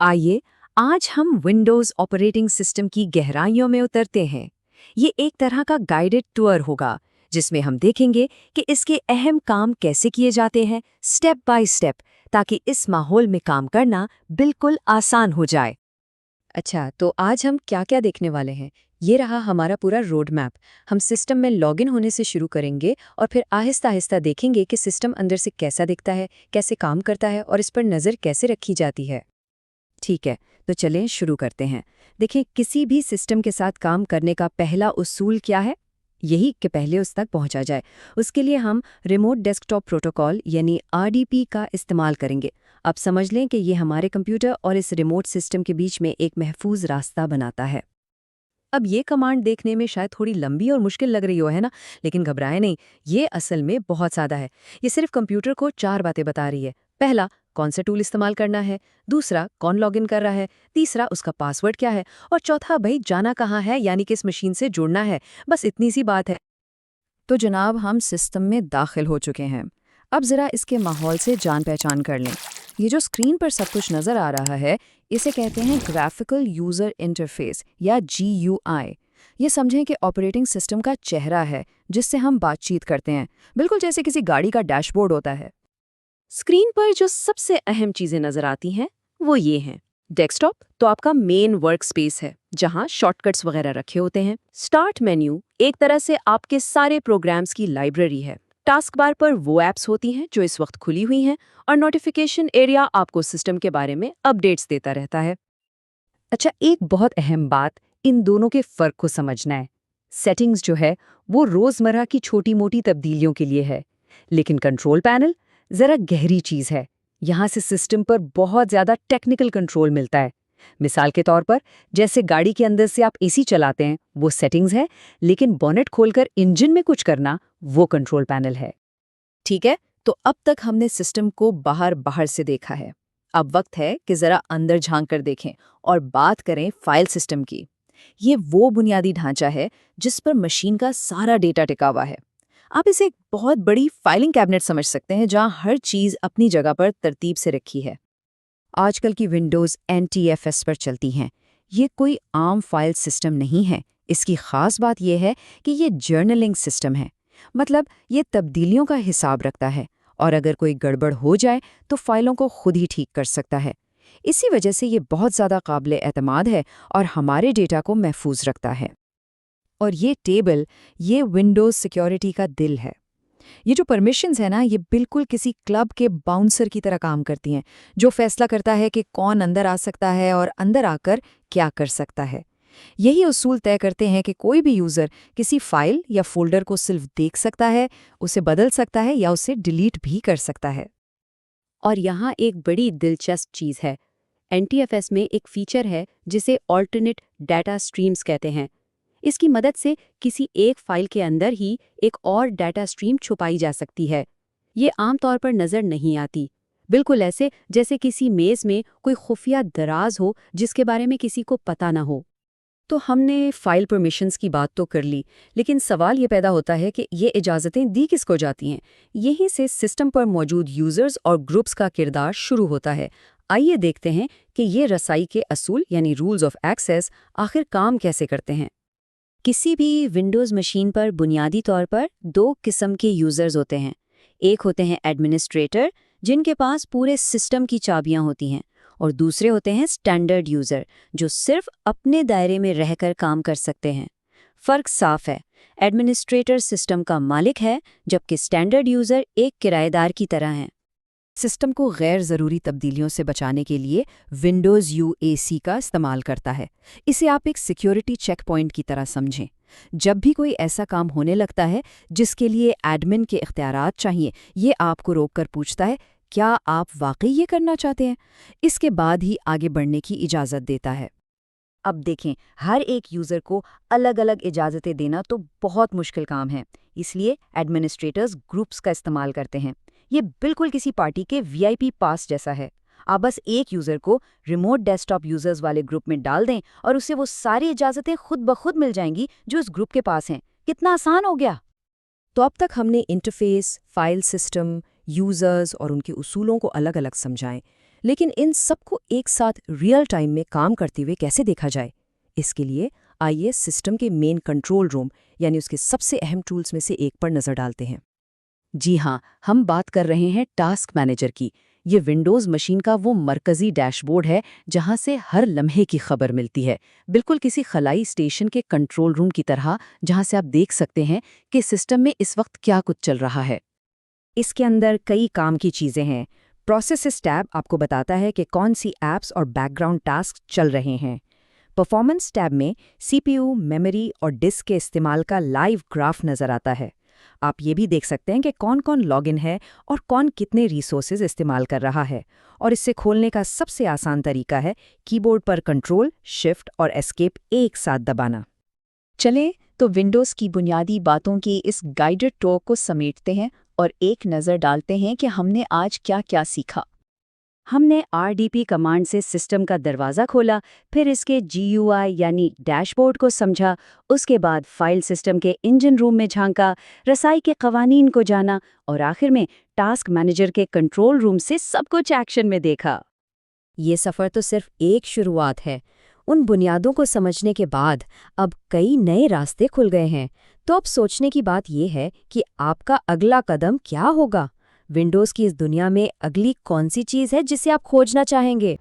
आइए आज हम विंडोज़ ऑपरेटिंग सिस्टम की गहराइयों में उतरते हैं। ये एक तरह का गाइडेड टूर होगा जिसमें हम देखेंगे कि इसके अहम काम कैसे किए जाते हैं स्टेप बाय स्टेप, ताकि इस माहौल में काम करना बिल्कुल आसान हो जाए। अच्छा, तो आज हम क्या-क्या देखने वाले हैं? ये रहा हमारा पूरा रोड मैप। हम सिस्टम में लॉगिन होने से शुरू करेंगे और फिर आहिस्ता-आहिस्ता देखेंगे कि सिस्टम अंदर से कैसा दिखता है, कैसे काम करता है और इस पर नज़र कैसे रखी जाती है। ठीक है, तो चलें शुरू करते हैं। देखिए, किसी भी सिस्टम के साथ काम करने का पहला उसूल क्या है? यही कि पहले उस तक पहुंचा जाए। उसके लिए हम रिमोट डेस्कटॉप प्रोटोकॉल यानी आरडीपी का इस्तेमाल करेंगे। अब समझ लें कि ये हमारे कंप्यूटर और इस रिमोट सिस्टम के बीच में एक महफूज रास्ता बनाता है। अब ये कमांड देखने में शायद थोड़ी लंबी और मुश्किल लग रही हो, है ना? लेकिन घबराए नहीं, ये असल में बहुत सादा है। ये सिर्फ कंप्यूटर को 4 बातें बता रही है। पहला, कौन सा टूल इस्तेमाल करना है। दूसरा, कौन लॉगिन कर रहा है। तीसरा, उसका पासवर्ड क्या है। और चौथा, भाई जाना कहाँ है, यानी किस मशीन से जुड़ना है। बस इतनी सी बात है। तो जनाब, हम सिस्टम में दाखिल हो चुके हैं। अब ज़रा इसके माहौल से जान पहचान कर लें। ये जो स्क्रीन पर सब कुछ नज़र आ रहा है, इसे कहते हैं ग्राफिकल यूज़र इंटरफेस या GUI। ये समझें कि ऑपरेटिंग सिस्टम का चेहरा है जिससे हम बातचीत करते हैं, बिल्कुल जैसे किसी गाड़ी का डैशबोर्ड होता है। स्क्रीन पर जो सबसे अहम चीज़ें नज़र आती हैं वो ये हैं। डेस्कटॉप तो आपका मेन वर्क स्पेस है जहां शॉर्टकट्स वगैरह रखे होते हैं। स्टार्ट मेन्यू एक तरह से आपके सारे प्रोग्राम्स की लाइब्रेरी है। टास्क बार पर वो ऐप्स होती हैं जो इस वक्त खुली हुई हैं, और नोटिफिकेशन एरिया आपको सिस्टम के बारे में अपडेट्स देता रहता है। अच्छा, एक बहुत अहम बात, इन दोनों के फ़र्क को समझना है। सेटिंग्स जो है वो रोज़मर्रा की छोटी-मोटी तब्दीलियों के लिए है, लेकिन कंट्रोल पैनल ज़रा गहरी चीज़ है। यहाँ से सिस्टम पर बहुत ज़्यादा टेक्निकल कंट्रोल मिलता है। मिसाल के तौर पर, जैसे गाड़ी के अंदर से आप एसी चलाते हैं, वो सेटिंग्स है, लेकिन बोनेट खोलकर इंजन में कुछ करना, वो कंट्रोल पैनल है। ठीक है, तो अब तक हमने सिस्टम को बाहर बाहर से देखा है। अब वक्त है कि जरा अंदर झांक कर देखें और बात करें फाइल सिस्टम की। ये वो बुनियादी ढांचा है जिस पर मशीन का सारा डेटा टिका हुआ है। आप इसे एक बहुत बड़ी फाइलिंग कैबिनेट समझ सकते हैं जहां हर चीज अपनी जगह पर तरतीब से रखी है। आजकल की विंडोज़ NTFS पर चलती हैं। ये कोई आम फाइल सिस्टम नहीं है। इसकी खास बात यह है कि ये जर्नलिंग सिस्टम है। मतलब ये तब्दीलियों का हिसाब रखता है, और अगर कोई गड़बड़ हो जाए तो फाइलों को खुद ही ठीक कर सकता है। इसी वजह से ये बहुत ज़्यादा काबिल एतमाद है और हमारे डेटा को महफूज रखता है। और ये टेबल, ये विंडोज़ सिक्योरिटी का दिल है। ये जो परमिशंस है ना, ये बिल्कुल किसी क्लब के बाउंसर की तरह काम करती हैं, जो फैसला करता है कि कौन अंदर आ सकता है और अंदर आकर क्या कर सकता है। यही उसूल तय करते हैं कि कोई भी यूज़र किसी फाइल या फोल्डर को सिर्फ देख सकता है, उसे बदल सकता है या उसे डिलीट भी कर सकता है। और यहाँ एक बड़ी दिलचस्प चीज़ है। NTFS में एक फीचर है जिसे ऑल्टरनेट डाटा स्ट्रीम्स कहते हैं। इसकी मदद से किसी एक फाइल के अंदर ही एक और डाटा स्ट्रीम छुपाई जा सकती है। ये आमतौर पर नज़र नहीं आती, बिल्कुल ऐसे जैसे किसी मेज़ में कोई खुफिया दराज हो जिसके बारे में किसी को पता ना हो। तो हमने फाइल परमिशंस की बात तो कर ली, लेकिन सवाल ये पैदा होता है कि ये इजाज़तें दी किसको जाती हैं। यहीं से सिस्टम पर मौजूद यूज़र्स और ग्रुप्स का किरदार शुरू होता है। आइए देखते हैं कि ये रसाई के असूल यानी रूल्स ऑफ एक्सेस आखिर काम कैसे करते हैं। किसी भी विंडोज़ मशीन पर बुनियादी तौर पर दो किस्म के यूज़र्स होते हैं। एक होते हैं एडमिनिस्ट्रेटर, जिनके पास पूरे सिस्टम की चाबियां होती हैं, और दूसरे होते हैं स्टैंडर्ड यूज़र, जो सिर्फ अपने दायरे में रहकर काम कर सकते हैं। फ़र्क साफ है। एडमिनिस्ट्रेटर सिस्टम का मालिक है, जबकि स्टैंडर्ड यूज़र एक किराएदार की तरह हैं। सिस्टम को गैर ज़रूरी तब्दीलियों से बचाने के लिए विंडोज़ UAC का इस्तेमाल करता है। इसे आप एक सिक्योरिटी चेक पॉइंट की तरह समझें। जब भी कोई ऐसा काम होने लगता है जिसके लिए एडमिन के इख्तियारात चाहिए, ये आपको रोककर पूछता है, क्या आप वाकई ये करना चाहते हैं? इसके बाद ही आगे बढ़ने की इजाज़त देता है। अब देखें, हर एक यूज़र को अलग-अलग इजाज़तें देना तो बहुत मुश्किल काम है। इसलिए एडमिनिस्ट्रेटर्स ग्रुप्स का इस्तेमाल करते हैं। ये बिल्कुल किसी पार्टी के VIP पास जैसा है। आप बस एक यूज़र को रिमोट डेस्कटॉप यूज़र्स वाले ग्रुप में डाल दें और उसे वो सारी इजाज़तें खुद ब खुद मिल जाएंगी जो इस ग्रुप के पास हैं। कितना आसान हो गया! तो अब तक हमने इंटरफेस, फाइल सिस्टम, यूज़र्स और उनके उसूलों को अलग-अलग समझाएं। लेकिन इन सबको एक साथ रियल टाइम में काम करते हुए कैसे देखा जाए? इसके लिए आइए सिस्टम के मेन कंट्रोल रूम यानी उसके सबसे अहम टूल्स में से एक पर नज़र डालते हैं। जी हाँ, हम बात कर रहे हैं टास्क मैनेजर की। ये विंडोज़ मशीन का वो मरकज़ी डैशबोर्ड है जहाँ से हर लम्हे की खबर मिलती है, बिल्कुल किसी खलाई स्टेशन के कंट्रोल रूम की तरह, जहाँ से आप देख सकते हैं कि सिस्टम में इस वक्त क्या कुछ चल रहा है। इसके अंदर कई काम की चीज़ें हैं। प्रोसेसेस टैब आपको बताता है कि कौन सी ऐप्स और बैकग्राउंड टास्क चल रहे हैं। परफॉर्मेंस टैब में सीपीयू, मेमोरी और डिस्क के इस्तेमाल का लाइव ग्राफ नज़र आता है। आप ये भी देख सकते हैं कि कौन-कौन लॉगिन है और कौन कितने रिसोर्सेज इस्तेमाल कर रहा है। और इसे खोलने का सबसे आसान तरीका है कीबोर्ड पर कंट्रोल, शिफ्ट और एस्केप एक साथ दबाना। चलें तो विंडोज़ की बुनियादी बातों की इस गाइडेड टूर को समेटते हैं और एक नज़र डालते हैं कि हमने आज क्या-क्या सीखा। हमने RDP कमांड से सिस्टम का दरवाज़ा खोला, फिर इसके GUI यानी डैशबोर्ड को समझा, उसके बाद फाइल सिस्टम के इंजन रूम में झांका, रसाई के कवानीन को जाना और आखिर में टास्क मैनेजर के कंट्रोल रूम से सब कुछ एक्शन में देखा। ये सफ़र तो सिर्फ एक शुरुआत है। उन बुनियादों को समझने के बाद अब कई नए रास्ते खुल गए हैं। तो अब सोचने की बात यह है कि आपका अगला कदम क्या होगा? विंडोज़ की इस दुनिया में अगली कौन सी चीज़ है जिसे आप खोजना चाहेंगे?